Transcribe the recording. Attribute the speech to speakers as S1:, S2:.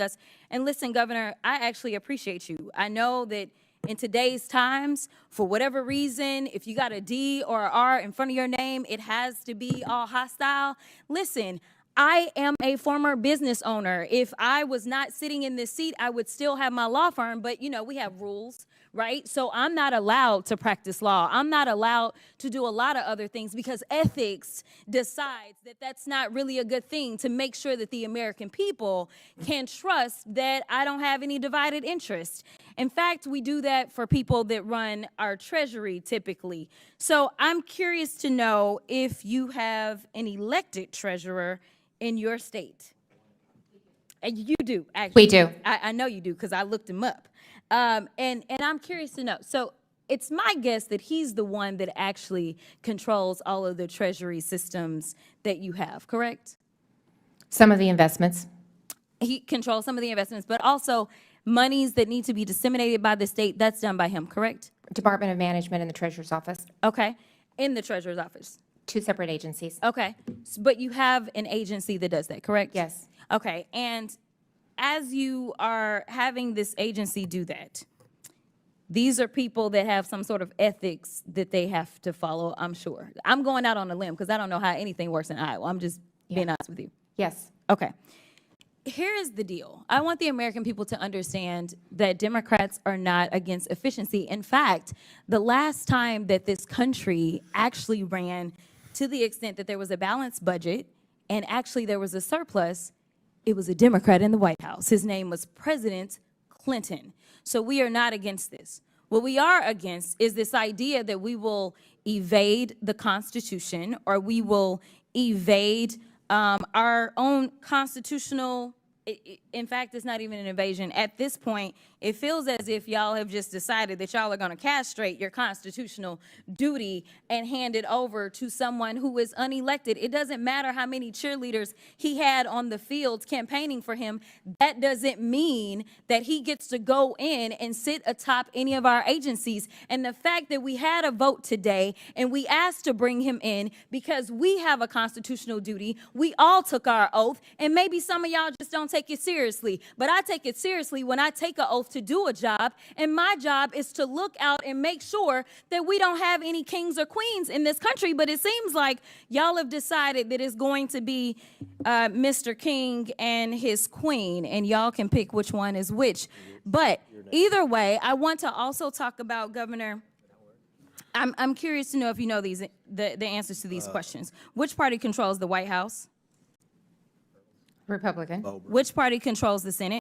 S1: us. And listen, Governor, I actually appreciate you. I know that in today's times, for whatever reason, if you got a D or an R in front of your name, it has to be all hostile. Listen, I am a former business owner. If I was not sitting in this seat, I would still have my law firm, but you know, we have rules, right? So I'm not allowed to practice law. I'm not allowed to do a lot of other things because ethics decides that that's not really a good thing, to make sure that the American people can trust that I don't have any divided interest. In fact, we do that for people that run our treasury typically. So I'm curious to know if you have an elected treasurer in your state. And you do, actually.
S2: We do.
S1: I know you do because I looked him up. And I'm curious to know. So it's my guess that he's the one that actually controls all of the treasury systems that you have, correct?
S2: Some of the investments.
S1: He controls some of the investments, but also monies that need to be disseminated by the state, that's done by him, correct?
S2: Department of Management and the Treasurer's Office.
S1: Okay. In the treasurer's office.
S2: Two separate agencies.
S1: Okay. But you have an agency that does that, correct?
S2: Yes.
S1: Okay. And as you are having this agency do that, these are people that have some sort of ethics that they have to follow, I'm sure. I'm going out on a limb because I don't know how anything works in Iowa. I'm just being honest with you.
S2: Yes.
S1: Okay. Here is the deal. I want the American people to understand that Democrats are not against efficiency. In fact, the last time that this country actually ran to the extent that there was a balanced budget and actually there was a surplus, it was a Democrat in the White House. His name was President Clinton. So we are not against this. What we are against is this idea that we will evade the Constitution or we will evade our own constitutional. In fact, it's not even an invasion. At this point, it feels as if y'all have just decided that y'all are going to castrate your constitutional duty and hand it over to someone who is unelected. It doesn't matter how many cheerleaders he had on the fields campaigning for him. That doesn't mean that he gets to go in and sit atop any of our agencies. And the fact that we had a vote today and we asked to bring him in because we have a constitutional duty, we all took our oath, and maybe some of y'all just don't take it seriously. But I take it seriously when I take an oath to do a job, and my job is to look out and make sure that we don't have any kings or queens in this country. But it seems like y'all have decided that it's going to be Mr. King and his queen, and y'all can pick which one is which. But either way, I want to also talk about, Governor, I'm curious to know if you know the answers to these questions. Which party controls the White House?
S2: Republican.
S1: Which party controls the Senate?